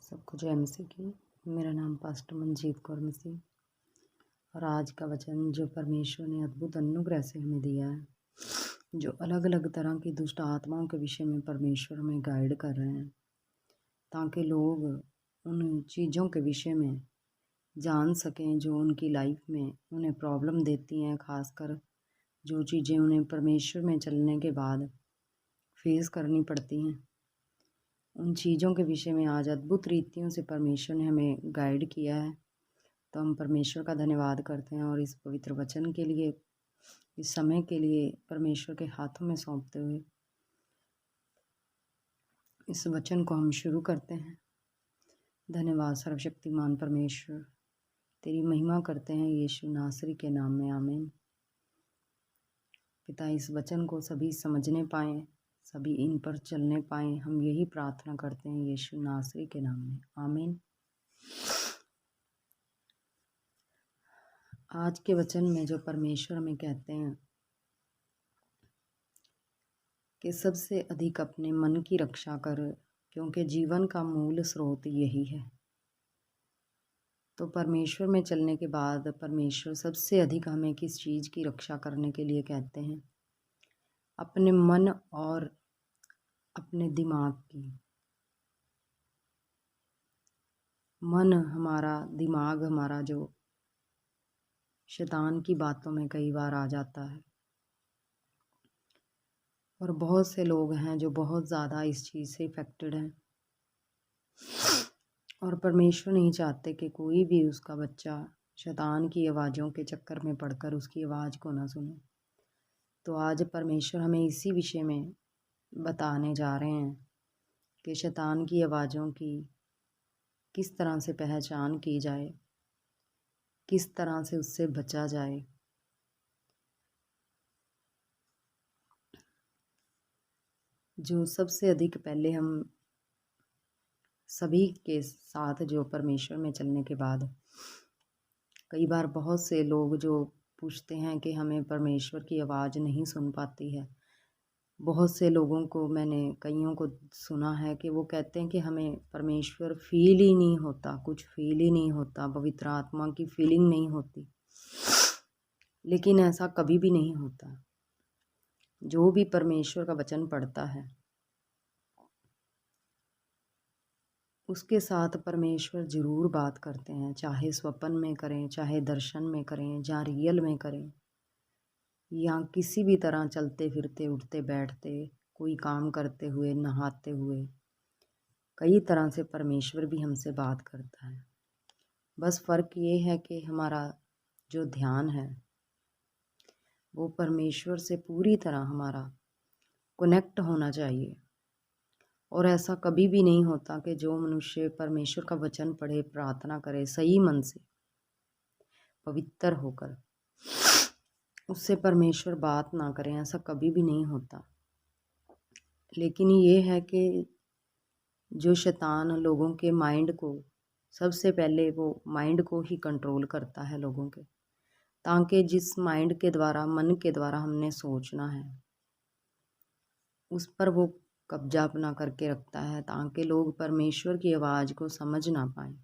सबको जय मसीह की। मेरा नाम पास्टर मंजीत कौर मसीह और आज का वचन जो परमेश्वर ने अद्भुत अनुग्रह से हमें दिया है, जो अलग अलग तरह की दुष्ट आत्माओं के विषय में परमेश्वर हमें गाइड कर रहे हैं ताकि लोग उन चीज़ों के विषय में जान सकें जो उनकी लाइफ में उन्हें प्रॉब्लम देती हैं, खासकर जो चीज़ें उन्हें परमेश्वर में चलने के बाद फेस करनी पड़ती हैं। उन चीज़ों के विषय में आज अद्भुत रीतियों से परमेश्वर ने हमें गाइड किया है, तो हम परमेश्वर का धन्यवाद करते हैं और इस पवित्र वचन के लिए, इस समय के लिए परमेश्वर के हाथों में सौंपते हुए इस वचन को हम शुरू करते हैं। धन्यवाद सर्वशक्तिमान परमेश्वर, तेरी महिमा करते हैं यीशु नासरी के नाम में, आमीन। पिता, इस वचन को सभी समझने पाएँ, सभी इन पर चलने पाएँ, हम यही प्रार्थना करते हैं यीशु नासरी के नाम में, आमीन। आज के वचन में जो परमेश्वर हमें कहते हैं कि सबसे अधिक अपने मन की रक्षा कर, क्योंकि जीवन का मूल स्रोत यही है। तो परमेश्वर में चलने के बाद परमेश्वर सबसे अधिक हमें किस चीज़ की रक्षा करने के लिए कहते हैं? अपने मन और अपने दिमाग की। मन हमारा, दिमाग हमारा जो शैतान की बातों में कई बार आ जाता है, और बहुत से लोग हैं जो बहुत ज़्यादा इस चीज़ से इफ़ेक्टेड हैं, और परमेश्वर नहीं चाहते कि कोई भी उसका बच्चा शैतान की आवाज़ों के चक्कर में पड़कर उसकी आवाज़ को ना सुने। तो आज परमेश्वर हमें इसी विषय में बताने जा रहे हैं कि शैतान की आवाज़ों की किस तरह से पहचान की जाए, किस तरह से उससे बचा जाए। जो सबसे अधिक पहले हम सभी के साथ जो परमेश्वर में चलने के बाद कई बार बहुत से लोग जो पूछते हैं कि हमें परमेश्वर की आवाज़ नहीं सुन पाती है। बहुत से लोगों को मैंने कईयों को सुना है कि वो कहते हैं कि हमें परमेश्वर फील ही नहीं होता, कुछ फील ही नहीं होता, पवित्र आत्मा की फीलिंग नहीं होती। लेकिन ऐसा कभी भी नहीं होता। जो भी परमेश्वर का वचन पढ़ता है उसके साथ परमेश्वर ज़रूर बात करते हैं, चाहे स्वप्न में करें, चाहे दर्शन में करें, या रियल में करें, या किसी भी तरह चलते फिरते, उठते बैठते, कोई काम करते हुए, नहाते हुए, कई तरह से परमेश्वर भी हमसे बात करता है। बस फ़र्क ये है कि हमारा जो ध्यान है वो परमेश्वर से पूरी तरह हमारा कनेक्ट होना चाहिए। और ऐसा कभी भी नहीं होता कि जो मनुष्य परमेश्वर का वचन पढ़े, प्रार्थना करे सही मन से, पवित्र होकर, उससे परमेश्वर बात ना करें, ऐसा कभी भी नहीं होता। लेकिन ये है कि जो शैतान लोगों के माइंड को, सबसे पहले वो माइंड को ही कंट्रोल करता है लोगों के, ताकि जिस माइंड के द्वारा, मन के द्वारा हमने सोचना है उस पर वो कब्जा अपना करके रखता है, ताकि लोग परमेश्वर की आवाज़ को समझ ना पाएं।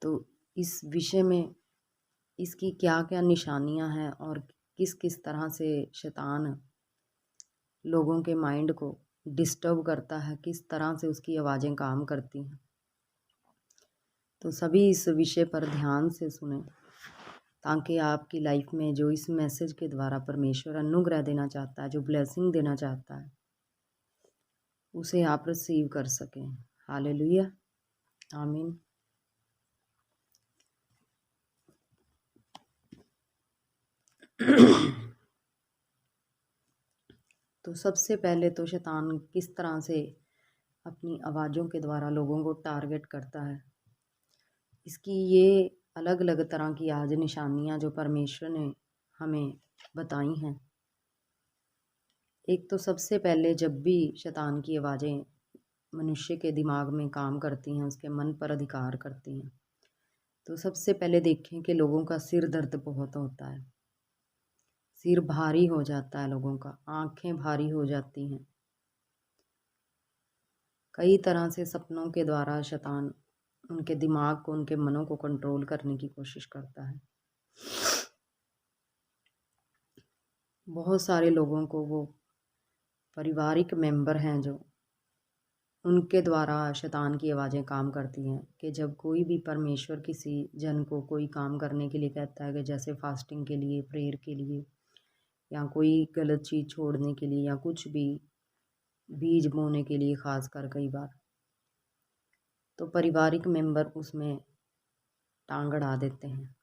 तो इस विषय में इसकी क्या क्या निशानियां हैं और किस किस तरह से शैतान लोगों के माइंड को डिस्टर्ब करता है, किस तरह से उसकी आवाज़ें काम करती हैं, तो सभी इस विषय पर ध्यान से सुने, ताकि आपकी लाइफ में जो इस मैसेज के द्वारा परमेश्वर अनुग्रह देना चाहता है, जो ब्लेसिंग देना चाहता है, उसे आप रिसीव कर सकें। हालेलुया, आमीन। तो सबसे पहले तो शैतान किस तरह से अपनी आवाज़ों के द्वारा लोगों को टारगेट करता है, इसकी ये अलग अलग तरह की आज निशानियां जो परमेश्वर ने हमें बताई हैं। एक तो सबसे पहले जब भी शैतान की आवाज़ें मनुष्य के दिमाग में काम करती हैं, उसके मन पर अधिकार करती हैं, तो सबसे पहले देखें कि लोगों का सिर दर्द बहुत होता है, सिर भारी हो जाता है लोगों का, आंखें भारी हो जाती हैं, कई तरह से सपनों के द्वारा शैतान उनके दिमाग को, उनके मनों को कंट्रोल करने की कोशिश करता है। बहुत सारे लोगों को वो पारिवारिक मेंबर हैं जो उनके द्वारा शैतान की आवाज़ें काम करती हैं कि जब कोई भी परमेश्वर किसी जन को कोई काम करने के लिए कहता है, कि जैसे फास्टिंग के लिए, प्रेयर के लिए, या कोई गलत चीज़ छोड़ने के लिए, या कुछ भी बीज बोने के लिए, ख़ासकर कई बार तो पारिवारिक मेंबर उसमें टांग अड़ा देते हैं,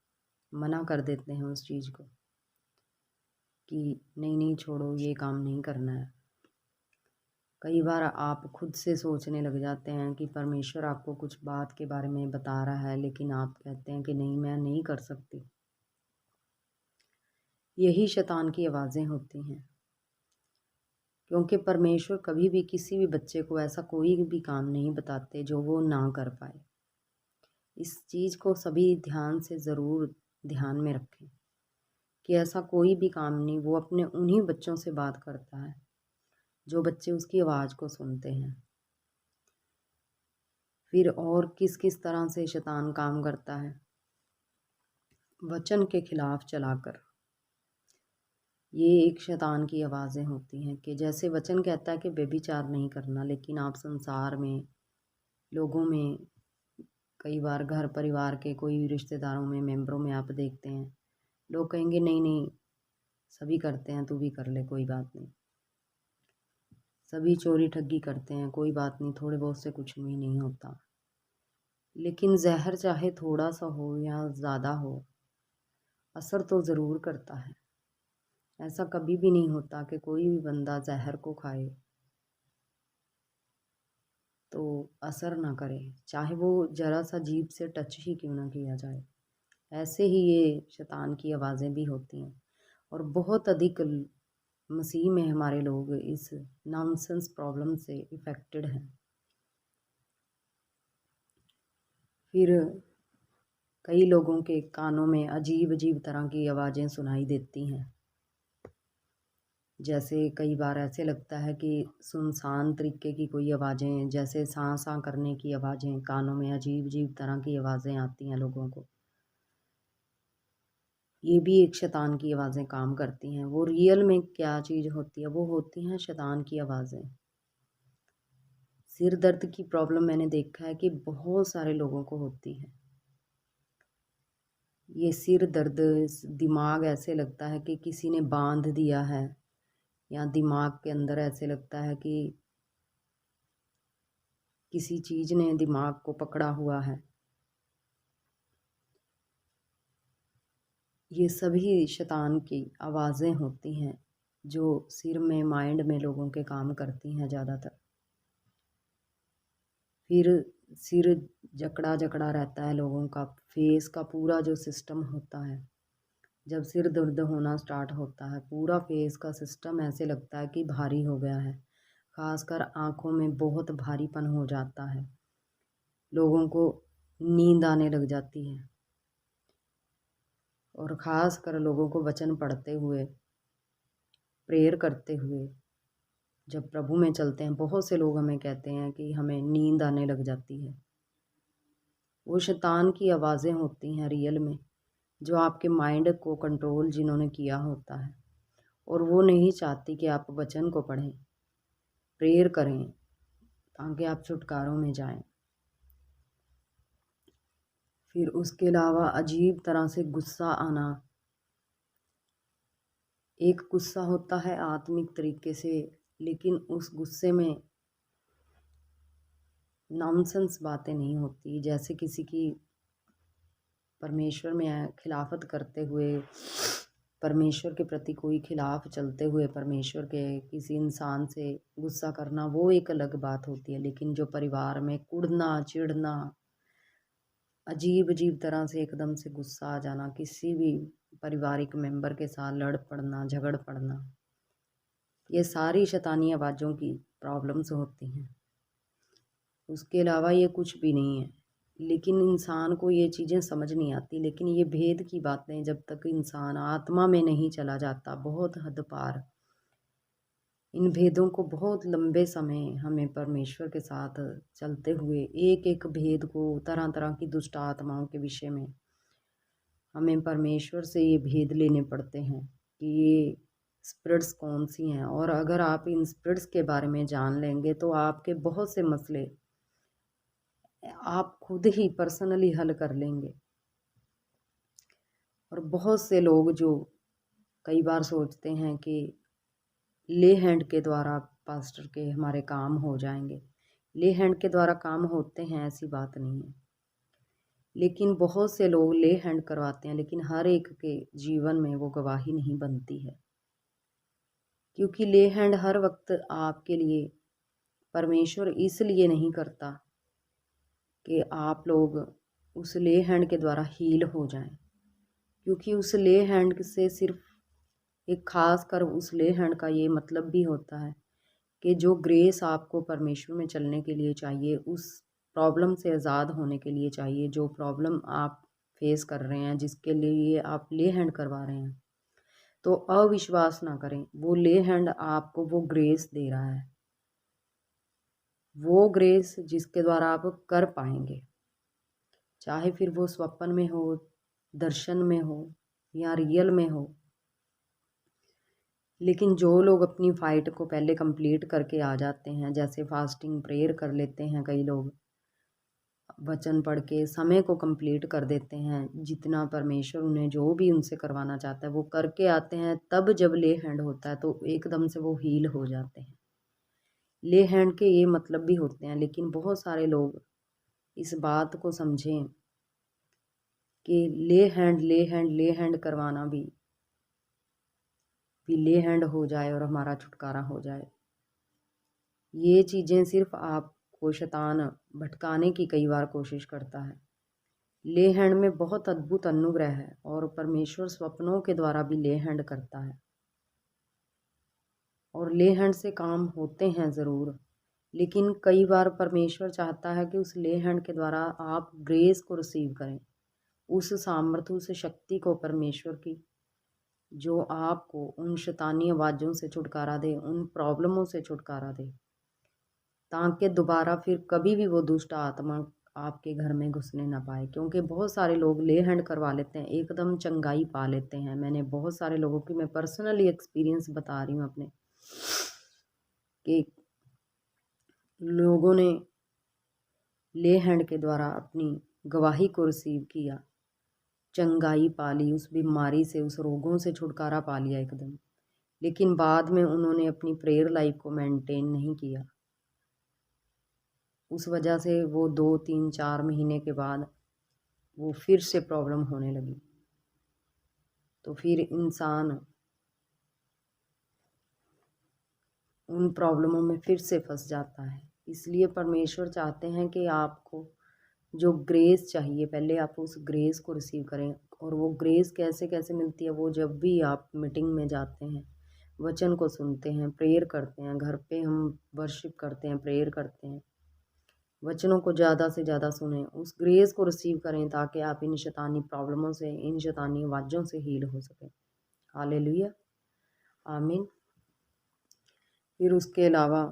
मना कर देते हैं उस चीज़ को कि नहीं नहीं छोड़ो, ये काम नहीं करना है। कई बार आप खुद से सोचने लग जाते हैं कि परमेश्वर आपको कुछ बात के बारे में बता रहा है, लेकिन आप कहते हैं कि नहीं, मैं नहीं कर सकती। यही शैतान की आवाज़ें होती हैं, क्योंकि परमेश्वर कभी भी किसी भी बच्चे को ऐसा कोई भी काम नहीं बताते जो वो ना कर पाए। इस चीज़ को सभी ध्यान से ज़रूर ध्यान में रखें कि ऐसा कोई भी काम नहीं, वो अपने उन्हीं बच्चों से बात करता है जो बच्चे उसकी आवाज़ को सुनते हैं। फिर और किस किस तरह से शैतान काम करता है? वचन के खिलाफ चलाकर। ये एक शैतान की आवाज़ें होती हैं कि जैसे वचन कहता है कि व्यभिचार नहीं करना, लेकिन आप संसार में, लोगों में, कई बार घर परिवार के कोई रिश्तेदारों में, मेंबरों में आप देखते हैं, लोग कहेंगे नहीं नहीं, सभी करते हैं, तू भी कर ले, कोई बात नहीं। सभी चोरी ठगी करते हैं, कोई बात नहीं, थोड़े बहुत से कुछ भी नहीं होता। लेकिन जहर चाहे थोड़ा सा हो या ज़्यादा हो, असर तो ज़रूर करता है। ऐसा कभी भी नहीं होता कि कोई भी बंदा जहर को खाए तो असर ना करे, चाहे वो ज़रा सा जीभ से टच ही क्यों ना किया जाए। ऐसे ही ये शैतान की आवाज़ें भी होती हैं, और बहुत अधिक मसीह में हमारे लोग इस नॉनसेंस प्रॉब्लम से इफ़ेक्टेड हैं। फिर कई लोगों के कानों में अजीब अजीब तरह की आवाज़ें सुनाई देती हैं। जैसे कई बार ऐसे लगता है कि सुनसान तरीके की कोई आवाज़ें, जैसे साँ साँ करने की आवाज़ें, कानों में अजीब अजीब तरह की आवाज़ें आती हैं लोगों को। ये भी एक शैतान की आवाज़ें काम करती हैं। वो रियल में क्या चीज़ होती है? वो होती हैं शैतान की आवाज़ें। सिर दर्द की प्रॉब्लम मैंने देखा है कि बहुत सारे लोगों को होती है। ये सिर दर्द, दिमाग ऐसे लगता है कि किसी ने बांध दिया है, या दिमाग के अंदर ऐसे लगता है कि किसी चीज़ ने दिमाग को पकड़ा हुआ है। ये सभी शैतान की आवाज़ें होती हैं जो सिर में, माइंड में लोगों के काम करती हैं ज़्यादातर। फिर सिर जकड़ा जकड़ा रहता है लोगों का, फेस का पूरा जो सिस्टम होता है, जब सिर दर्द होना स्टार्ट होता है, पूरा फेस का सिस्टम ऐसे लगता है कि भारी हो गया है। खासकर आँखों में बहुत भारीपन हो जाता है, लोगों को नींद आने लग जाती है। और ख़ास कर लोगों को वचन पढ़ते हुए, प्रेयर करते हुए, जब प्रभु में चलते हैं, बहुत से लोग हमें कहते हैं कि हमें नींद आने लग जाती है। वो शैतान की आवाज़ें होती हैं रियल में, जो आपके माइंड को कंट्रोल जिन्होंने किया होता है, और वो नहीं चाहती कि आप वचन को पढ़ें, प्रेयर करें, ताकि आप छुटकारों में जाएं। फिर उसके अलावा अजीब तरह से गुस्सा आना। एक गुस्सा होता है आत्मिक तरीके से, लेकिन उस गुस्से में नॉनसेंस बातें नहीं होती, जैसे किसी की परमेश्वर में खिलाफत करते हुए, परमेश्वर के प्रति कोई खिलाफ चलते हुए, परमेश्वर के किसी इंसान से गुस्सा करना, वो एक अलग बात होती है। लेकिन जो परिवार में कुढ़ना, चिढ़ना, अजीब अजीब तरह से एकदम से गुस्सा आ जाना, किसी भी पारिवारिक मेंबर के साथ लड़ पड़ना, झगड़ पड़ना, ये सारी शैतानी आवाज़ों की प्रॉब्लम्स होती हैं। उसके अलावा ये कुछ भी नहीं है। लेकिन इंसान को ये चीज़ें समझ नहीं आती, लेकिन ये भेद की बातें जब तक इंसान आत्मा में नहीं चला जाता बहुत हद पार, इन भेदों को बहुत लंबे समय हमें परमेश्वर के साथ चलते हुए एक एक भेद को, तरह तरह की दुष्ट आत्माओं के विषय में हमें परमेश्वर से ये भेद लेने पड़ते हैं कि ये स्पिरिट्स कौन सी हैं। और अगर आप इन स्पिरिट्स के बारे में जान लेंगे तो आपके बहुत से मसले आप खुद ही पर्सनली हल कर लेंगे। और बहुत से लोग जो कई बार सोचते हैं कि ले हैंड के द्वारा पास्टर के हमारे काम हो जाएंगे। ले हैंड के द्वारा काम होते हैं, ऐसी बात नहीं है, लेकिन बहुत से लोग ले हैंड करवाते हैं, लेकिन हर एक के जीवन में वो गवाही नहीं बनती है। क्योंकि ले हैंड हर वक्त आपके लिए परमेश्वर इसलिए नहीं करता कि आप लोग उस ले हैंड के द्वारा हील हो जाएं, क्योंकि उस ले हैंड से सिर्फ एक खास कर उस ले हैंड का ये मतलब भी होता है कि जो ग्रेस आपको परमेश्वर में चलने के लिए चाहिए, उस प्रॉब्लम से आज़ाद होने के लिए चाहिए, जो प्रॉब्लम आप फेस कर रहे हैं, जिसके लिए आप ले हैंड करवा रहे हैं, तो अविश्वास ना करें। वो ले हैंड आपको वो ग्रेस दे रहा है, वो ग्रेस जिसके द्वारा आप कर पाएंगे, चाहे फिर वो स्वप्न में हो, दर्शन में हो या रियल में हो। लेकिन जो लोग अपनी फ़ाइट को पहले कंप्लीट करके आ जाते हैं, जैसे फास्टिंग प्रेयर कर लेते हैं, कई लोग वचन पढ़ के समय को कंप्लीट कर देते हैं, जितना परमेश्वर उन्हें जो भी उनसे करवाना चाहता है वो करके आते हैं, तब जब ले हैंड होता है तो एकदम से वो हील हो जाते हैं। ले हैंड के ये मतलब भी होते हैं, लेकिन बहुत सारे लोग इस बात को समझें कि ले हैंड करवाना भी ले हैंड हो जाए और हमारा छुटकारा हो जाए। ये चीज़ें सिर्फ आपको शैतान भटकाने की कई बार कोशिश करता है। ले हैंड में बहुत अद्भुत अनुग्रह है और परमेश्वर स्वप्नों के द्वारा भी ले हैंड करता है, और ले हैंड से काम होते हैं ज़रूर, लेकिन कई बार परमेश्वर चाहता है कि उस ले हैंड के द्वारा आप ग्रेस को रिसीव करें, उस सामर्थ्य, उस शक्ति को परमेश्वर की, जो आपको उन शैतानी आवाज़ों से छुटकारा दे, उन प्रॉब्लमों से छुटकारा दे, ताकि दोबारा फिर कभी भी वो दुष्ट आत्मा आपके घर में घुसने ना पाए। क्योंकि बहुत सारे लोग ले हैंड करवा लेते हैं, एकदम चंगाई पा लेते हैं। मैंने बहुत सारे लोगों की, मैं पर्सनली एक्सपीरियंस बता रही हूँ अपने, कि लोगों ने ले हैंड के द्वारा अपनी गवाही को रिसीव किया, चंगाई पा ली, उस बीमारी से, उस रोगों से छुटकारा पा लिया एकदम, लेकिन बाद में उन्होंने अपनी प्रेयर लाइफ को मेंटेन नहीं किया। उस वजह से वो 2 3 4 महीने के बाद वो फिर से प्रॉब्लम होने लगी, तो फिर इंसान उन प्रॉब्लमों में फिर से फंस जाता है। इसलिए परमेश्वर चाहते हैं कि आपको जो ग्रेस चाहिए, पहले आप उस ग्रेस को रिसीव करें। और वो ग्रेस कैसे कैसे मिलती है, वो जब भी आप मीटिंग में जाते हैं, वचन को सुनते हैं, प्रेयर करते हैं, घर पे हम वर्शिप करते हैं, प्रेयर करते हैं, वचनों को ज़्यादा से ज़्यादा सुने, उस ग्रेस को रिसीव करें, ताकि आप इन शैतानी प्रॉब्लमों से, इन शैतानी आवाज़ों से हील हो सकें। हालेलुया, आमीन। फिर उसके अलावा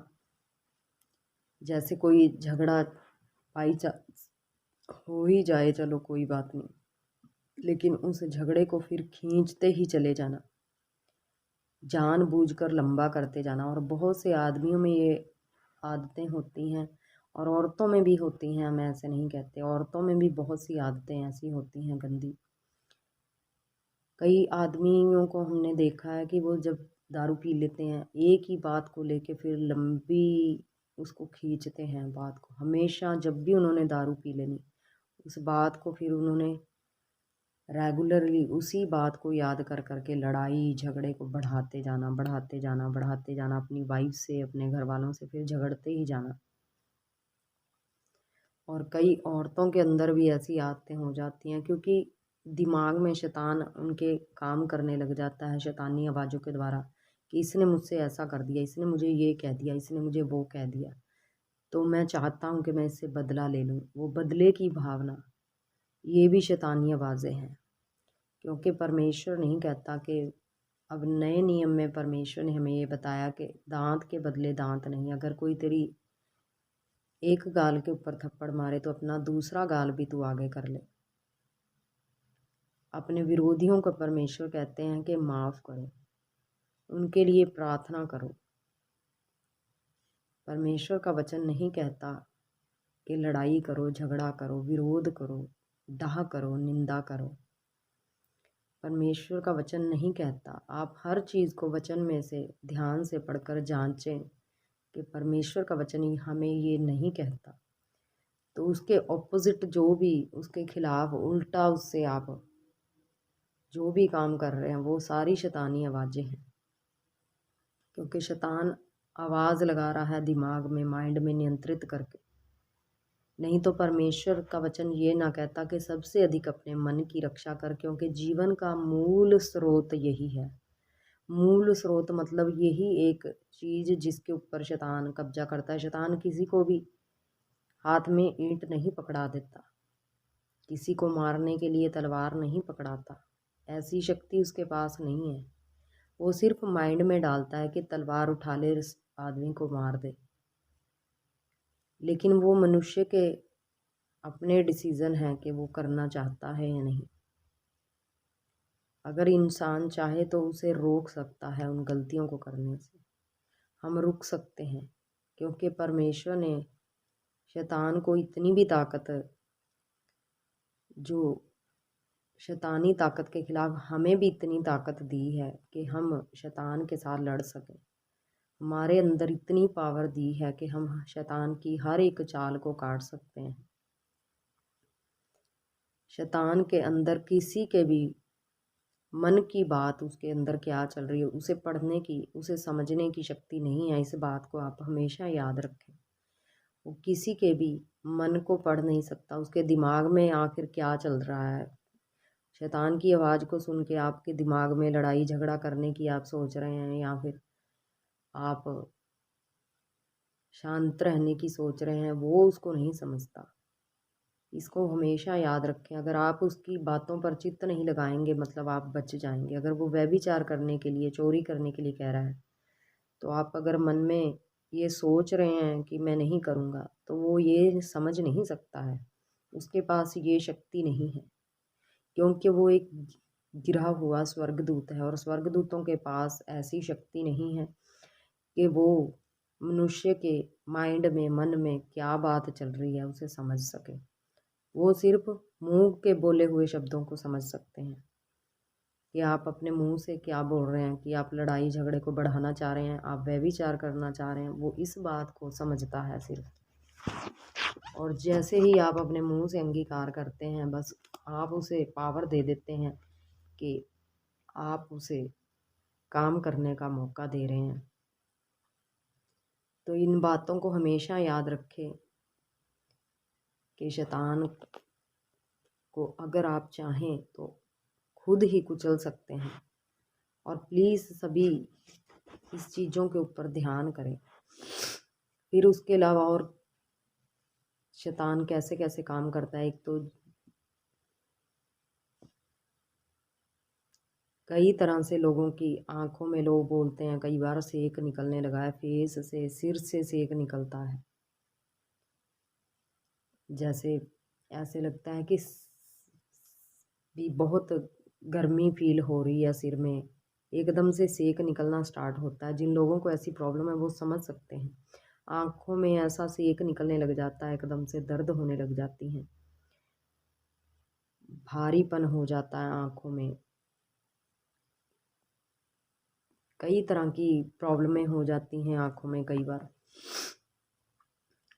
जैसे कोई झगड़ा बाई चांस हो ही जाए, चलो कोई बात नहीं, लेकिन उस झगड़े को फिर खींचते ही चले जाना, जानबूझकर लंबा करते जाना। और बहुत से आदमियों में ये आदतें होती हैं, और औरतों में भी होती हैं, हम ऐसे नहीं कहते, औरतों में भी बहुत सी आदतें ऐसी होती हैं गंदी। कई आदमियों को हमने देखा है कि वो जब दारू पी लेते हैं, एक ही बात को लेके फिर लंबी उसको खींचते हैं बात को। हमेशा जब भी उन्होंने दारू पी लेनी, उस बात को फिर उन्होंने रेगुलरली उसी बात को याद कर करके लड़ाई झगड़े को बढ़ाते जाना, बढ़ाते जाना, बढ़ाते जाना, अपनी वाइफ से, अपने घर वालों से फिर झगड़ते ही जाना। और कई औरतों के अंदर भी ऐसी आदतें हो जाती हैं, क्योंकि दिमाग में शैतान उनके काम करने लग जाता है शैतानी आवाज़ों के द्वारा, कि इसने मुझसे ऐसा कर दिया, इसने मुझे ये कह दिया, इसने मुझे वो कह दिया, तो मैं चाहता हूँ कि मैं इससे बदला ले लूँ। वो बदले की भावना, ये भी शैतानी आवाज़ें हैं। क्योंकि परमेश्वर नहीं कहता कि अब नए नियम में परमेश्वर ने हमें ये बताया कि दांत के बदले दांत नहीं। अगर कोई तेरी एक गाल के ऊपर थप्पड़ मारे तो अपना दूसरा गाल भी तू आगे कर ले। अपने विरोधियों को परमेश्वर कहते हैं कि माफ़ करो, उनके लिए प्रार्थना करो। परमेश्वर का वचन नहीं कहता कि लड़ाई करो, झगड़ा करो, विरोध करो, डाह करो, निंदा करो। परमेश्वर का वचन नहीं कहता। आप हर चीज़ को वचन में से ध्यान से पढ़कर जांचें कि परमेश्वर का वचन ही हमें ये नहीं कहता। तो उसके ऑपोजिट जो भी, उसके खिलाफ उल्टा, उससे आप जो भी काम कर रहे हैं वो सारी शैतानी आवाज़ें हैं। क्योंकि शैतान आवाज़ लगा रहा है दिमाग में, माइंड में नियंत्रित करके। नहीं तो परमेश्वर का वचन ये ना कहता कि सबसे अधिक अपने मन की रक्षा कर, क्योंकि जीवन का मूल स्रोत यही है। मूल स्रोत मतलब यही एक चीज़ जिसके ऊपर शैतान कब्जा करता है। शैतान किसी को भी हाथ में ईंट नहीं पकड़ा देता, किसी को मारने के लिए तलवार नहीं पकड़ाता, ऐसी शक्ति उसके पास नहीं है। वो सिर्फ माइंड में डालता है कि तलवार उठा ले, इस आदमी को मार दे। लेकिन वो मनुष्य के अपने डिसीज़न हैं कि वो करना चाहता है या नहीं। अगर इंसान चाहे तो उसे रोक सकता है उन गलतियों को करने से। हम रुक सकते हैं, क्योंकि परमेश्वर ने शैतान को इतनी भी ताकत, जो शैतानी ताकत के खिलाफ हमें भी इतनी ताकत दी है कि हम शैतान के साथ लड़ सकें। हमारे अंदर इतनी पावर दी है कि हम शैतान की हर एक चाल को काट सकते हैं। शैतान के अंदर किसी के भी मन की बात, उसके अंदर क्या चल रही है, उसे पढ़ने की, उसे समझने की शक्ति नहीं है। इस बात को आप हमेशा याद रखें। वो किसी के भी मन को पढ़ नहीं सकता, उसके दिमाग में आखिर क्या चल रहा है। शैतान की आवाज़ को सुन के आपके दिमाग में लड़ाई झगड़ा करने की आप सोच रहे हैं, या फिर आप शांत रहने की सोच रहे हैं, वो उसको नहीं समझता। इसको हमेशा याद रखें। अगर आप उसकी बातों पर चित्त नहीं लगाएंगे मतलब आप बच जाएंगे। अगर वो व्यभिचार करने के लिए, चोरी करने के लिए कह रहा है, तो आप अगर मन में ये सोच रहे हैं कि मैं नहीं करूँगा, तो वो ये समझ नहीं सकता है। उसके पास ये शक्ति नहीं है, क्योंकि वो एक गिरा हुआ स्वर्गदूत है, और स्वर्गदूतों के पास ऐसी शक्ति नहीं है कि वो मनुष्य के माइंड में, मन में क्या बात चल रही है उसे समझ सके। वो सिर्फ मुंह के बोले हुए शब्दों को समझ सकते हैं कि आप अपने मुंह से क्या बोल रहे हैं, कि आप लड़ाई झगड़े को बढ़ाना चाह रहे हैं, आप व्यभिचार करना चाह रहे हैं। वो इस बात को समझता है सिर्फ। और जैसे ही आप अपने मुंह से अंगीकार करते हैं, बस आप उसे पावर दे देते हैं कि आप उसे काम करने का मौका दे रहे हैं। तो इन बातों को हमेशा याद रखें कि शैतान को अगर आप चाहें तो खुद ही कुचल सकते हैं। और प्लीज़ सभी इस चीज़ों के ऊपर ध्यान करें। फिर उसके अलावा और शैतान कैसे कैसे काम करता है। एक तो कई तरह से लोगों की आंखों में, लोग बोलते हैं कई बार सेक निकलने लगा है, फेस से, सिर से सेक निकलता है। जैसे ऐसे लगता है कि भी बहुत गर्मी फील हो रही है सिर में, एकदम से सेक निकलना स्टार्ट होता है। जिन लोगों को ऐसी प्रॉब्लम है वो समझ सकते हैं। आँखों में ऐसा सेक निकलने लग जाता है, एकदम से दर्द होने लग जाती हैं, भारीपन हो जाता है आँखों में, कई तरह की प्रॉब्लमें हो जाती हैं आँखों में कई बार।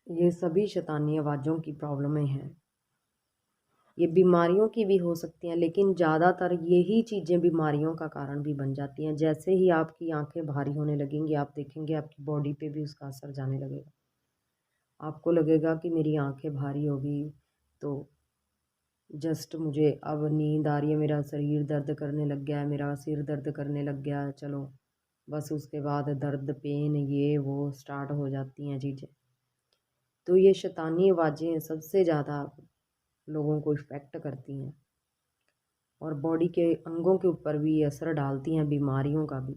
ये सभी शैतानी आवाज़ों की प्रॉब्लमें हैं। ये बीमारियों की भी हो सकती हैं, लेकिन ज़्यादातर यही चीज़ें बीमारियों का कारण भी बन जाती हैं। जैसे ही आपकी आंखें भारी होने लगेंगी, आप देखेंगे आपकी बॉडी पे भी उसका असर जाने लगेगा। आपको लगेगा कि मेरी आंखें भारी हो गई, तो जस्ट मुझे अब नींद आ रही है, मेरा शरीर दर्द करने लग गया है, मेरा सिर दर्द करने लग गया है, चलो बस उसके बाद दर्द, पेन, ये वो स्टार्ट हो जाती हैं चीज़ें। तो ये शैतानी आवाज़ें सबसे ज़्यादा लोगों को इफ़ेक्ट करती हैं। और बॉडी के अंगों के ऊपर भी असर डालती हैं, बीमारियों का भी।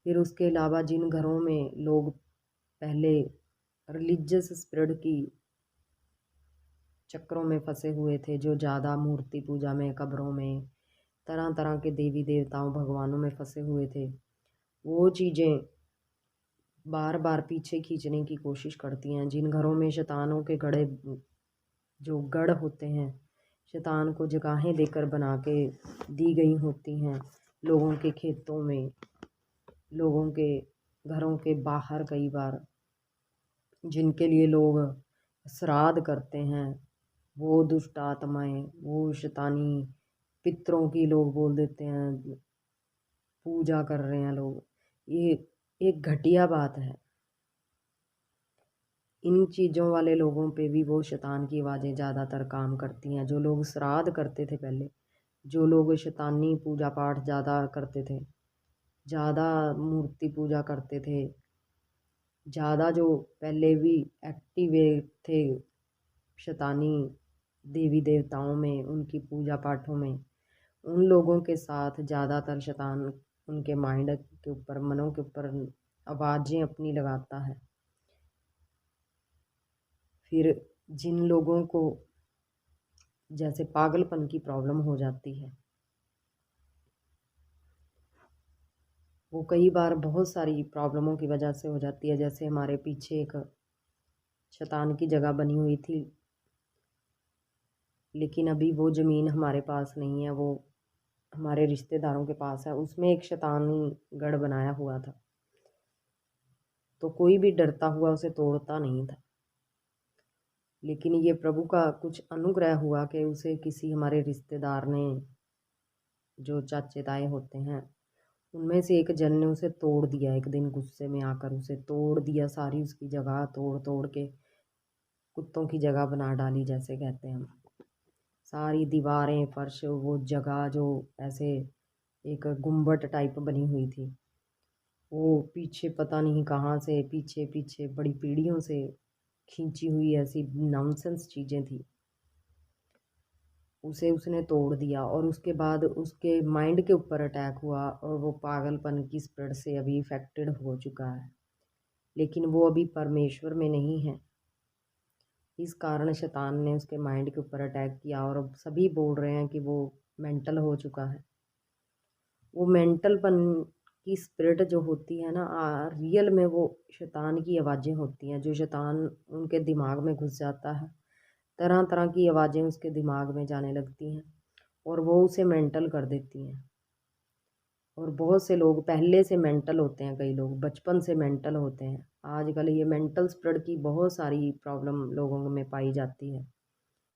फिर उसके अलावा जिन घरों में लोग पहले रिलीजियस स्पिरिट की चक्रों में फंसे हुए थे, जो ज़्यादा मूर्ति पूजा में, कब्रों में, तरह तरह के देवी देवताओं भगवानों में फंसे हुए थे, वो चीज़ें बार बार पीछे खींचने की कोशिश करती हैं। जिन घरों में शैतानों के गढ़े, जो गढ़ होते हैं, शैतान को जगहें देकर बना के दी गई होती हैं, लोगों के खेतों में, लोगों के घरों के बाहर, कई बार जिनके लिए लोग श्राद्ध करते हैं, वो दुष्ट आत्माएं, वो शैतानी पितरों की लोग बोल देते हैं, पूजा कर रहे हैं लोग। ये एक घटिया बात है। इन चीज़ों वाले लोगों पे भी वो शैतान की आवाज़ें ज़्यादातर काम करती हैं। जो लोग श्राद्ध करते थे पहले, जो लोग शैतानी पूजा पाठ ज़्यादा करते थे, ज़्यादा मूर्ति पूजा करते थे, ज़्यादा जो पहले भी एक्टिव थे शैतानी देवी देवताओं में, उनकी पूजा पाठों में, उन लोगों के साथ ज़्यादातर शैतान उनके माइंड के ऊपर, मनों के ऊपर आवाज़ें अपनी लगाता है। फिर जिन लोगों को जैसे पागलपन की प्रॉब्लम हो जाती है, वो कई बार बहुत सारी प्रॉब्लमों की वजह से हो जाती है। जैसे हमारे पीछे एक शैतान की जगह बनी हुई थी, लेकिन अभी वो ज़मीन हमारे पास नहीं है, वो हमारे रिश्तेदारों के पास है। उसमें एक शैतानी गढ़ बनाया हुआ था, तो कोई भी डरता हुआ उसे तोड़ता नहीं था। लेकिन ये प्रभु का कुछ अनुग्रह हुआ कि उसे किसी हमारे रिश्तेदार ने, जो चाचे ताए होते हैं, उनमें से एक जन ने उसे तोड़ दिया। एक दिन गुस्से में आकर उसे तोड़ दिया, सारी उसकी जगह तोड़ तोड़ के कुत्तों की जगह बना डाली, जैसे कहते हैं हम। सारी दीवारें, फर्श, वो जगह जो ऐसे एक गुम्बद टाइप बनी हुई थी, वो पीछे पता नहीं कहाँ से, पीछे पीछे बड़ी पीढ़ियों से खींची हुई ऐसी नॉनसेंस चीज़ें थी, उसे उसने तोड़ दिया। और उसके बाद उसके माइंड के ऊपर अटैक हुआ और वो पागलपन की स्प्रेड से अभी इफ़ेक्टेड हो चुका है। लेकिन वो अभी परमेश्वर में नहीं है, इस कारण शैतान ने उसके माइंड के ऊपर अटैक किया। और अब सभी बोल रहे हैं कि वो मेंटल हो चुका है। वो मेंटलपन की स्पिरिट जो होती है ना, रियल में वो शैतान की आवाज़ें होती हैं, जो शैतान उनके दिमाग में घुस जाता है। तरह तरह की आवाज़ें उसके दिमाग में जाने लगती हैं और वो उसे मेंटल कर देती हैं। और बहुत से लोग पहले से मेंटल होते हैं, कई लोग बचपन से मेंटल होते हैं। आजकल ये मेंटल स्प्रेड की बहुत सारी प्रॉब्लम लोगों में पाई जाती है।